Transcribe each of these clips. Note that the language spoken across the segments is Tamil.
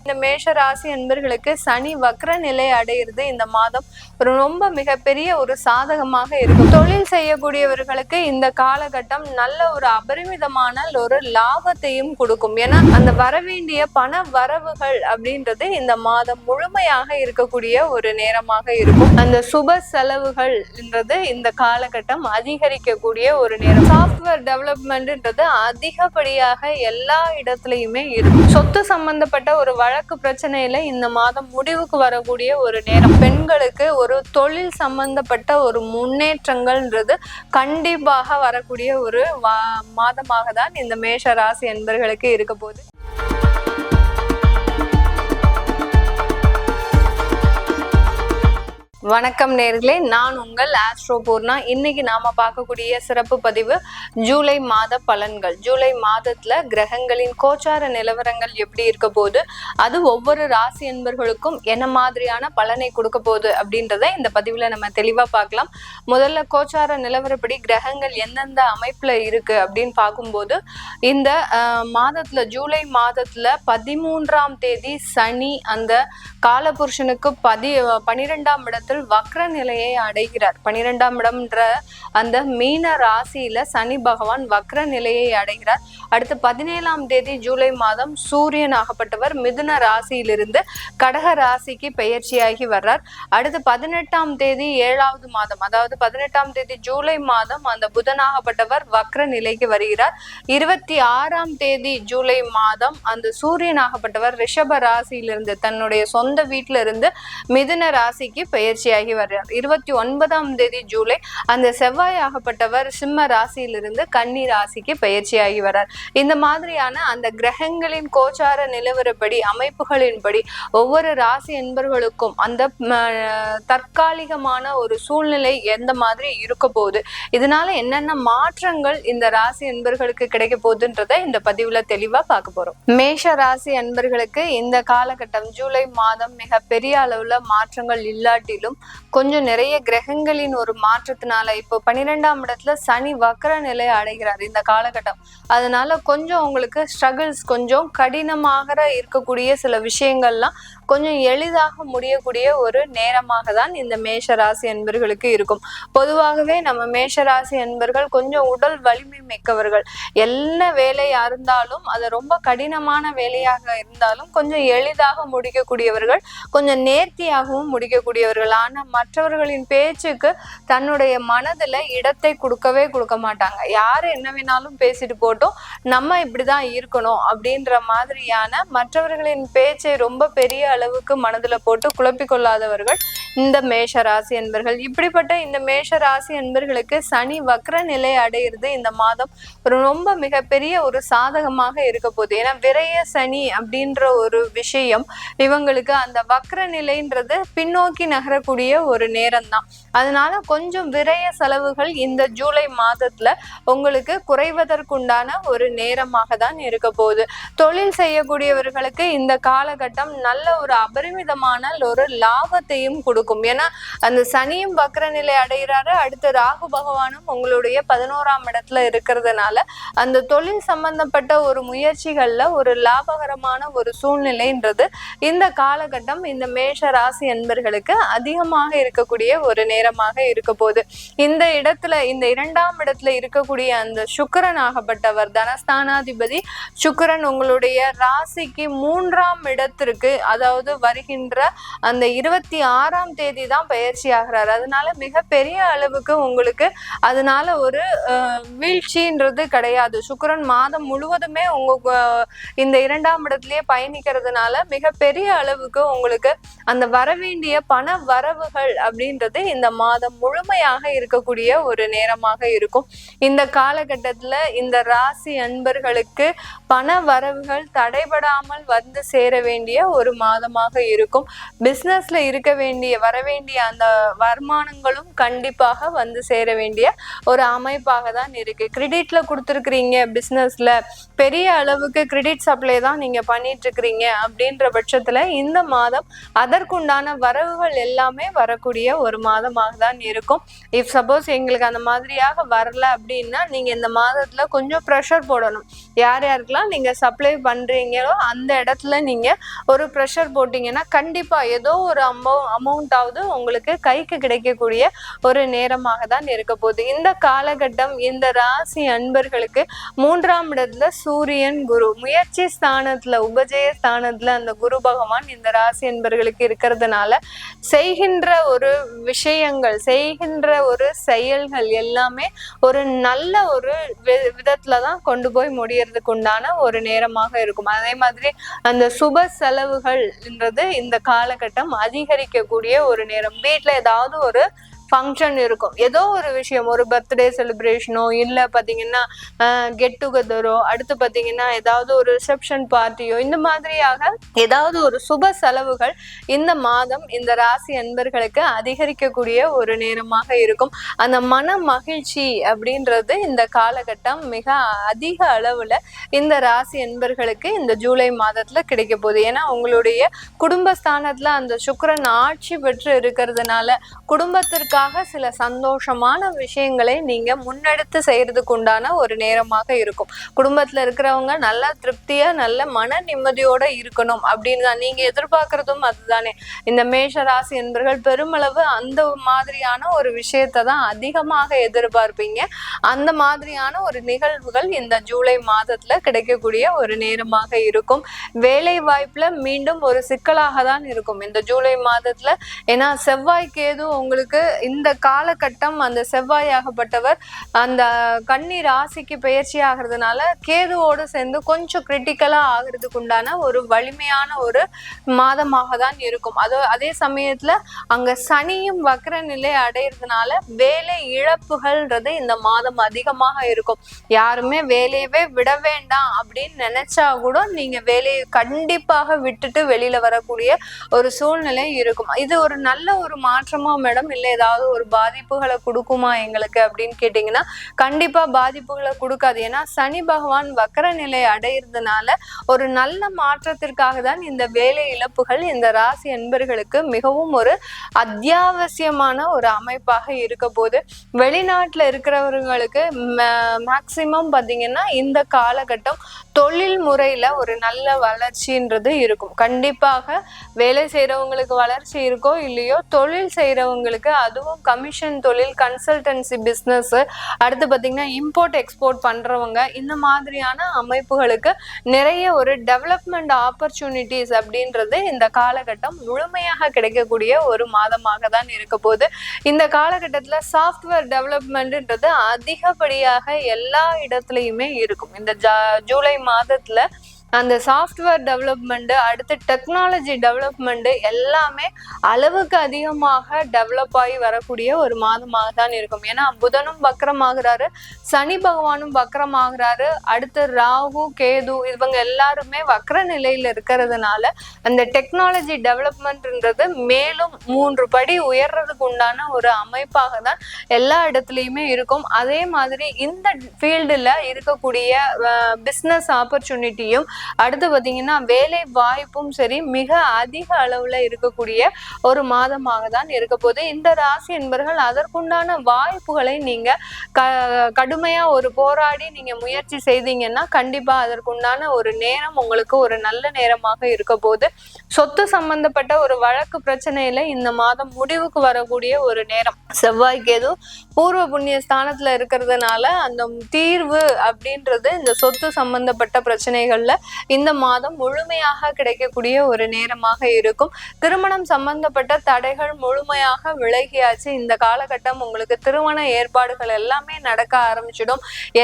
இந்த மேஷ ராசி அன்பர்களுக்கு சனி வக்ர நிலை அடையிறது இந்த மாதம் ரொம்ப மிகப்பெரிய ஒரு சாதகமாக இருக்கும். தொழில் செய்யக்கூடியவர்களுக்கு இந்த காலகட்டம் நல்ல ஒரு அபரிமிதமான ஒரு லாபத்தையும் கொடுக்கும். ஏன்னா அந்த வரவேண்டிய பண வரவுகள் அப்படின்றது இந்த மாதம் முழுமையாக இருக்கக்கூடிய ஒரு நேரமாக இருக்கும். அந்த சுப செலவுகள் என்றது இந்த காலகட்டம் அதிகரிக்கக்கூடிய ஒரு நேரம். சாஃப்ட்வேர் டெவலப்மெண்ட்ன்றது அதிகப்படியாக எல்லா இடத்துலயுமே இருக்கும். சொத்து சம்பந்தப்பட்ட ஒரு வழக்கு பிரச்சனையில இந்த மாதம் முடிவுக்கு வரக்கூடிய ஒரு நேரம். பெண்களுக்கு ஒரு தொழில் சம்பந்தப்பட்ட ஒரு முன்னேற்றங்கள்ன்றது கண்டிப்பாக வரக்கூடிய ஒரு மாதமாக தான் இந்த மேஷ ராசி அன்பர்களுக்கு இருக்க போகுது. வணக்கம் நேர்களே, நான் உங்கள் ஆஸ்ட்ரோ பூர்ணா. இன்னைக்கு நாம பார்க்கக்கூடிய சிறப்பு பதிவு ஜூலை மாத பலன்கள். ஜூலை மாதத்துல கிரகங்களின் கோச்சார நிலவரங்கள் எப்படி இருக்க போகுது, அது ஒவ்வொரு ராசி அன்பர்களுக்கும் என்ன மாதிரியான பலனை கொடுக்க போகுது அப்படின்றத இந்த பதிவுல நம்ம தெளிவா பார்க்கலாம். முதல்ல கோச்சார நிலவரப்படி கிரகங்கள் எந்தெந்த அமைப்புல இருக்கு அப்படின்னு பார்க்கும்போது, இந்த மாதத்துல ஜூலை மாதத்துல 13ஆம் தேதி சனி அந்த காலபுருஷனுக்கு 12ஆம் இடத்துல வக்ர நிலையை அடைகிறார். 12ஆம் இடம்ன்ற அந்த மீன ராசியில சனி பகவான் வக்ர நிலையை அடைகிறார். அடுத்து 17ஆம் தேதி ஜூலை மாதம் சூரியன் ஆகப்பட்டவர் மிதுன ராசியிலிருந்து கடக ராசிக்கு பெயர்ச்சியாகி வர்றார். அடுத்து 18ஆம் தேதி 7வது மாதம், அதாவது 18ஆம் தேதி ஜூலை மாதம் அந்த புதனாகப்பட்டவர் வக்ர நிலைக்கு வருகிறார். 26ஆம் தேதி ஜூலை மாதம் அந்த சூரியன் ஆகப்பட்டவர் ரிஷப ராசியிலிருந்து தன்னுடைய சொந்த வீட்டில இருந்து மிதுன ராசிக்கு பெயர்ச்சியாகி வர்றார். 29ஆம் தேதி ஜூலை அந்த செவ்வாய் ஆகப்பட்டவர் சிம்ம ராசியிலிருந்து கன்னி ராசிக்கு பெயர்ச்சியாகி வர்றார். இந்த மாதிரியான அந்த கிரகங்களின் கோச்சார நிலவரப்படி அமைப்புகளின்படி ஒவ்வொரு ராசி என்பர்களுக்கும் அந்த தற்காலிகமான ஒரு சூழ்நிலை எந்த மாதிரி இருக்க போகுது, இதனால என்னென்ன மாற்றங்கள் இந்த ராசி என்பர்களுக்கு கிடைக்க போகுதுன்றத இந்த பதிவுல தெளிவா பார்க்க போறோம். மேஷ ராசி அன்பர்களுக்கு இந்த காலகட்டம் ஜூலை மாதம் மிக பெரிய அளவுல மாற்றங்கள் இல்லாட்டிலும் கொஞ்சம் நிறைய கிரகங்களின் ஒரு மாற்றத்தினால இப்போ 12ஆம் இடத்துல சனி வக்ர நிலை அடைகிறார் இந்த காலகட்டம். அதனால கொஞ்சம் உங்களுக்கு ஸ்ட்ரகிள்ஸ், கொஞ்சம் கடினமாக இருக்கக்கூடிய சில விஷயங்கள்லாம் கொஞ்சம் எளிதாக முடியக்கூடிய ஒரு நேரமாக தான் இந்த மேஷ ராசி அன்பர்களுக்கு இருக்கும். பொதுவாகவே நம்ம மேஷ ராசி அன்பர்கள் கொஞ்சம் உடல் வலிமை மிக்கவர்கள். என்ன வேலையா இருந்தாலும் அது ரொம்ப கடினமான வேலையாக இருந்தாலும் கொஞ்சம் எளிதாக முடிக்கக்கூடியவர்கள், கொஞ்சம் நேர்த்தியாகவும் முடிக்கக்கூடியவர்கள். ஆனா மற்றவர்களின் பேச்சுக்கு தன்னுடைய மனதுல இடத்தை கொடுக்க மாட்டாங்க. யாரு என்ன வேணாலும் பேசிட்டு போட்டோம், நம்ம இப்படிதான் இருக்கணும் அப்படின்ற மாதிரியான மற்றவர்களின் பேச்சை ரொம்ப பெரிய அளவுக்கு மனதுல போட்டு குழப்பிக்கொள்ளாதவர்கள் இந்த மேஷ ராசி அன்பர்கள். இப்படிப்பட்ட இந்த மேஷ ராசி அன்பர்களுக்கு சனி வக்ர நிலை அடையிறது இந்த மாதம் ரொம்ப மிகப்பெரிய ஒரு சாதகமாக இருக்க போகுது. ஏன்னா விரய சனி அப்படின்ற ஒரு விஷயம் இவங்களுக்கு அந்த வக்ர நிலைன்றது பின்னோக்கி நகரக்கூடிய ஒரு நேரம் தான். அதனால கொஞ்சம் விரய செலவுகள் இந்த ஜூலை மாதத்துல உங்களுக்கு குறைவதற்குண்டான ஒரு நேரமாக தான் இருக்க போகுது. தொழில் செய்யக்கூடியவர்களுக்கு இந்த காலகட்டம் நல்ல ஒரு அபரிமிதமான ஒரு லாபத்தையும் கொடுக்கும். ஏன்னா அந்த சனியும் வக்ர நிலை அடைகிறாரு, அடுத்து ராகு பகவானும் உங்களுடைய 11ஆம் இடத்துல இருக்கிறதுனால அந்த தொழில் சம்பந்தப்பட்ட ஒரு முயற்சிகள்ல ஒரு லாபகரமான ஒரு சூழ்நிலைன்றது இந்த காலகட்டம் இந்த மேஷ ராசி அன்பர்களுக்கு அதிகமாக இருக்கக்கூடிய ஒரு நேரமாக இருக்க போகுது. இந்த இடத்துல இந்த 2ஆம் இடத்துல இருக்கக்கூடிய அந்த சுக்கிரன் ஆகப்பட்டவர் தனஸ்தானாதிபதி சுக்கிரன் உங்களுடைய ராசிக்கு 3ஆம் இடத்திற்கு, அதாவது வருகின்ற அந்த 26ஆம் தேதி தான் பயிற்சி ஆகிறார். அதனால மிகப்பெரிய அளவுக்கு உங்களுக்கு அதனால ஒரு வீழ்ச்சின்றது கிடையாது. சுக்கிரன் மாதம் முழுவதுமே உங்க இந்த 2ஆம் இடத்திலேயே பயணிக்கிறதுனால மிகப்பெரிய அளவுக்கு உங்களுக்கு அந்த வரவேண்டிய பண வரவுகள் அப்படின்றது இந்த மாதம் முழுமையாக இருக்கக்கூடிய ஒரு நேரமாக இருக்கும். இந்த காலகட்டத்துல இந்த ராசி அன்பர்களுக்கு பண வரவுகள் தடைபடாமல் வந்து சேர வேண்டிய ஒரு மாதமாக இருக்கும். பிசினஸ்ல இருக்க வேண்டிய வரவேண்டிய அந்த வருமானங்களும் கண்டிப்பாக வந்து சேர வேண்டிய ஒரு அமைப்பாக தான் இருக்கு. கிரெடிட்ல கொடுத்துருக்கிறீங்க, பிசினஸ்ல பெரிய அளவுக்கு கிரெடிட் சப்ளை தான் நீங்க பண்ணிட்டு இருக்கிறீங்க அப்படின்ற பட்சத்துல இந்த மாதம் அதற்குண்டான வரவுகள் எல்லாமே வரக்கூடிய ஒரு மாதமாக தான் இருக்கும். இஃப் சப்போஸ் எங்களுக்கு அந்த மாதிரியாக வரல அப்படின்னா நீங்க இந்த மாதத்துல கொஞ்சம் ப்ரெஷர் போடணும். யார் யாருக்கெல்லாம் நீங்க சப்ளை பண்றீங்களோ அந்த இடத்துல நீங்க ஒரு ப்ரெஷர் போட்டீங்கன்னா கண்டிப்பா ஏதோ ஒரு அமௌண்டாவது உங்களுக்கு கைக்கு கிடைக்கக்கூடிய ஒரு நேரமாக தான் இருக்க போகுது. இந்த காலகட்டம் இந்த ராசி அன்பர்களுக்கு 3ஆம் இடத்துல சூரியன் குரு முயற்சி ஸ்தானத்துல உபஜய ஸ்தானத்துல அந்த குரு பகவான் இந்த ராசி அன்பர்களுக்கு இருக்கிறதுனால செய்கின்ற ஒரு விஷயங்கள் செய்கின்ற ஒரு செயல்கள் எல்லாமே ஒரு நல்ல ஒரு விதத்துலதான் கொண்டு போய் முடியறதுக்கு உண்டான ஒரு நேரமாக இருக்கும். அதே மாதிரி அந்த சுப செலவுகள்ன்றது இந்த காலகட்டம் அதிகரிக்கக்கூடிய ஒரு நேரம். வீட்டுல ஏதாவது ஒரு ஃபங்க்ஷன் இருக்கும், ஏதோ ஒரு விஷயம், ஒரு பர்த்டே செலிப்ரேஷனோ இல்லை பார்த்தீங்கன்னா கெட் டுகெதரோ, அடுத்து பார்த்தீங்கன்னா ஏதாவது ஒரு ரிசப்ஷன் பார்ட்டியோ, இந்த மாதிரியாக ஏதாவது ஒரு சுப செலவுகள் இந்த மாதம் இந்த ராசி அன்பர்களுக்கு அதிகரிக்கக்கூடிய ஒரு நேரமாக இருக்கும். அந்த மன மகிழ்ச்சி அப்படின்றது இந்த காலகட்டம் மிக அதிக அளவுல இந்த ராசி அன்பர்களுக்கு இந்த ஜூலை மாதத்துல கிடைக்க போகுது. ஏன்னா உங்களுடைய குடும்பஸ்தானத்துல அந்த சுக்கிரன் ஆட்சி பெற்று இருக்கிறதுனால குடும்பத்திற்கு சில சந்தோஷமான விஷயங்களை நீங்க முன்னெடுத்து செய்யறதுக்கு உண்டான ஒரு நேரமாக இருக்கும். குடும்பத்துல இருக்கிறவங்க நல்ல திருப்தியா நல்ல மன நிம்மதியோட இருக்கணும் அப்படின்னு தான் நீங்க எதிர்பார்க்கறதும் அதுதானே. இந்த மேஷ ராசி என்பர்கள் பெருமளவு அந்த மாதிரியான ஒரு விஷயத்தை தான் அதிகமாக எதிர்பார்ப்பீங்க. அந்த மாதிரியான ஒரு நிகழ்வுகள் இந்த ஜூலை மாதத்துல கிடைக்கக்கூடிய ஒரு நேரமாக இருக்கும். வேலை வாய்ப்புல மீண்டும் ஒரு சிக்கலாக தான் இருக்கும் இந்த ஜூலை மாதத்துல. ஏன்னா செவ்வாய் கேது உங்களுக்கு இந்த காலகட்டம் அந்த செவ்வாயாகப்பட்டவர் அந்த கன்னி ராசிக்கு பயிற்சி ஆகிறதுனால கேதுவோடு சேர்ந்து கொஞ்சம் கிரிட்டிக்கலா ஆகிறதுக்கு உண்டான ஒரு வலிமையான ஒரு மாதமாக தான் இருக்கும். அதே சமயத்துல அங்க சனியும் வக்ர நிலை அடைகிறதுனால வேலை இழப்புகள்ன்றது இந்த மாதம் அதிகமாக இருக்கும். யாருமே வேலையவே விட வேண்டாம் அப்படின்னு நினைச்சா கூட நீங்க வேலையை கண்டிப்பாக விட்டுட்டு வெளியில வரக்கூடிய ஒரு சூழ்நிலை இருக்கும். இது ஒரு நல்ல ஒரு மாற்றமா மேடம், இல்லை ஏதாவது ஒரு பாதிப்புகளை கொடுக்குமா எங்களுக்கு அப்படின்னு கேட்டீங்கன்னா கண்டிப்பா பாதிப்புகளை கொடுக்காது. ஏன்னா சனி பகவான் வக்ர நிலை அடைகிறதுனால ஒரு நல்ல மாற்றத்திற்காக தான் இந்த வேலை இழப்புகள் இந்த ராசி அன்பர்களுக்கு மிகவும் ஒரு அத்தியாவசியமான ஒரு அமைப்பாக இருக்க போது. வெளிநாட்டுல இருக்கிறவர்களுக்கு மேக்சிமம் பாத்தீங்கன்னா இந்த காலகட்டம் தொழில் முறையில ஒரு நல்ல வளர்ச்சின்றது இருக்கும். கண்டிப்பாக வேலை செய்யறவங்களுக்கு வளர்ச்சி இருக்கோ இல்லையோ, தொழில் செய்யறவங்களுக்கு அதுவும் கமிஷன் தொழில், கன்சல்டன்சி பிசினஸ், அடுத்து பாத்தீங்கன்னா இம்போர்ட் எக்ஸ்போர்ட் பண்றவங்க, இந்த மாதிரியான அமைப்புகளுக்கு நிறைய ஒரு டெவலப்மெண்ட் ஆப்பர்ச்சுனிட்டிஸ் அப்படின்றது இந்த காலகட்டம் முழுமையாக கிடைக்கக்கூடிய ஒரு மாதமாக தான் இருக்க போது. இந்த காலகட்டத்துல சாஃப்ட்வேர் டெவலப்மெண்ட்ன்றது அதிகப்படியாக எல்லா இடத்துலயுமே இருக்கும். இந்த ஜூலை மாதத்துல அந்த சாஃப்ட்வேர் டெவலப்மெண்ட், அடுத்து டெக்னாலஜி டெவலப்மெண்ட் எல்லாமே அளவுக்கு அதிகமாக டெவலப் ஆகி வரக்கூடிய ஒரு மாதமாக தான் இருக்கும். ஏன்னா புதனும் வக்ரமாகிறாரு, சனி பகவானும் வக்ரமாகிறாரு, அடுத்து ராகு கேது இவங்க எல்லாருமே வக்ர நிலையில இருக்கிறதுனால அந்த டெக்னாலஜி டெவலப்மெண்ட்ன்றது மேலும் 3 படி உயர்றதுக்கு உண்டான ஒரு அமைப்பாக தான் எல்லா இடத்துலையுமே இருக்கும். அதே மாதிரி இந்த ஃபீல்டுல இருக்கக்கூடிய பிஸ்னஸ் ஆப்பர்ச்சுனிட்டியும் அடுத்து பாத்தீங்கன்னா வேலை வாய்ப்பும் சரி மிக அதிக அளவுல இருக்கக்கூடிய ஒரு மாதமாக தான் இருக்க போது. இந்த ராசி என்பர்கள் அதற்குண்டான வாய்ப்புகளை நீங்க கடுமையா ஒரு போராடி நீங்க முயற்சி செய்தீங்கன்னா கண்டிப்பா அதற்குண்டான ஒரு நேரம் உங்களுக்கு ஒரு நல்ல நேரமாக இருக்க போது. சொத்து சம்பந்தப்பட்ட ஒரு வழக்கு பிரச்சனையில இந்த மாதம் முடிவுக்கு வரக்கூடிய ஒரு நேரம். செவ்வாய்க்கு ஏதோ பூர்வ புண்ணிய ஸ்தானத்துல இருக்கிறதுனால அந்த தீர்வு அப்படின்றது இந்த சொத்து சம்பந்தப்பட்ட பிரச்சனைகள்ல இந்த மாதம் முழுமையாக கிடைக்கக்கூடிய ஒரு நேரமாக இருக்கும். திருமணம் சம்பந்தப்பட்ட தடைகள் முழுமையாக விலகியாச்சு. இந்த காலகட்டம் உங்களுக்கு திருமண ஏற்பாடுகள் எல்லாமே நடக்க ஆரம்பிச்சிடும்.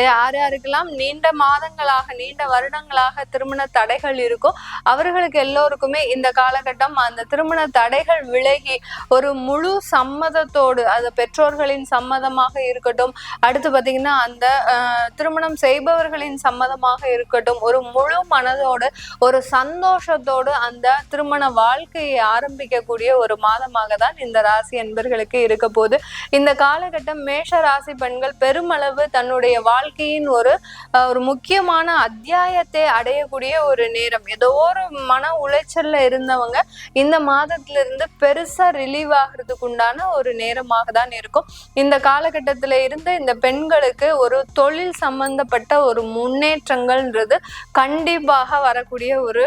யார் யாருக்கெல்லாம் நீண்ட மாதங்களாக நீண்ட வருடங்களாக திருமண தடைகள் இருக்கோ அவர்களுக்கு எல்லோருக்குமே இந்த காலகட்டம் அந்த திருமண தடைகள் விலகி ஒரு முழு சம்மதத்தோடு, அது பெற்றோர்களின் சம்மதம் சம்மதமாக இருக்கட்டும், அடுத்து பாத்தீங்கன்னா அந்த திருமணம் செய்பவர்களின் சம்மதமாக இருக்கட்டும், ஒரு முழு மனதோடு ஒரு சந்தோஷத்தோடு அந்த திருமண வாழ்க்கையை ஆரம்பிக்கக்கூடிய ஒரு மாதமாக தான் இந்த ராசி அன்பர்களுக்கு இருக்க போது. இந்த காலகட்டம் மேஷ ராசி பெண்கள் பெருமளவு தன்னுடைய வாழ்க்கையின் ஒரு முக்கியமான அத்தியாயத்தை அடையக்கூடிய ஒரு நேரம். ஏதோ ஒரு மன உளைச்சல்ல இருந்தவங்க இந்த மாதத்துல இருந்து பெருசா ரிலீவ் ஆகிறதுக்கு உண்டான ஒரு நேரமாக தான் இருக்கும். இந்த காலகட்டத்தில இருந்து இந்த பெண்களுக்கு ஒரு தொழில் சம்பந்தப்பட்ட ஒரு முன்னேற்றங்கள்ன்றது கண்டிப்பாக வரக்கூடிய ஒரு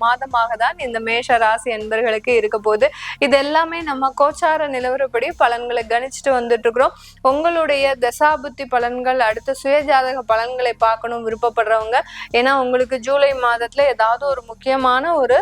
மாதமாக தான் இந்த மேஷ ராசி அன்பர்களுக்கு இருக்க போது. இது எல்லாமே நம்ம கோச்சார நிலவரப்படி பலன்களை கணிச்சுட்டு வந்துட்டு இருக்கிறோம். உங்களுடைய தசாபுத்தி பலன்கள், அடுத்த சுயஜாதக பலன்களை பார்க்கணும் விருப்பப்படுறவங்க, ஏன்னா உங்களுக்கு ஜூலை மாதத்துல ஏதாவது ஒரு முக்கியமான ஒரு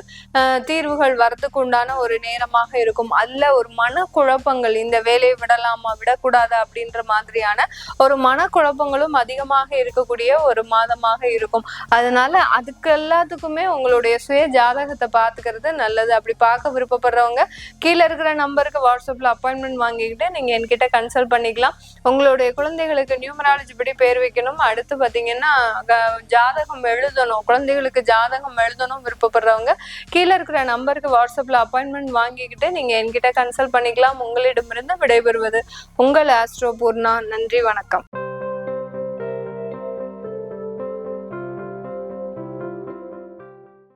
தீர்வுகள் வரதுக்கு உண்டான ஒரு நேரமாக இருக்கும். அல்ல ஒரு மனக்குழப்பங்கள், இந்த வேலையை விடலாமா விடக்கூடாது அப்படின்ற மாதிரியான ஒரு மனக்குழப்பங்களும் அதிகமாக இருக்கக்கூடிய ஒரு மாதமாக இருக்கும். அதனால அதுக்கு எல்லாத்துக்குமே உங்களுடைய சுய ஜாதகத்தை பார்த்துக்கிறது நல்லது. அப்படி பார்க்க விருப்பப்படுறவங்க கீழே இருக்கிற நம்பருக்கு வாட்ஸ்அப்ல அப்பாயின்மெண்ட் வாங்கிக்கிட்டு நீங்க என்கிட்ட கன்சல்ட் பண்ணிக்கலாம். உங்களுடைய குழந்தைகளுக்கு நியூமராலஜி படி பேர் வைக்கணும், அடுத்து பாத்தீங்கன்னா ஜாதகம் எழுதணும், குழந்தைகளுக்கு ஜாதகம் எழுதணும் விருப்பப்படுறவங்க கீழே இருக்கிற நம்பருக்கு வாட்ஸ்அப்ல அப்பாயின்மெண்ட் வாங்கிக்கிட்டு நீங்க என்கிட்ட கன்சல்ட் பண்ணிக்கலாம். உங்களிடமிருந்து விடைபெறுவது உங்கள் ஆஸ்ட்ரோ பூர்ணா. நன்றி, வணக்கம்.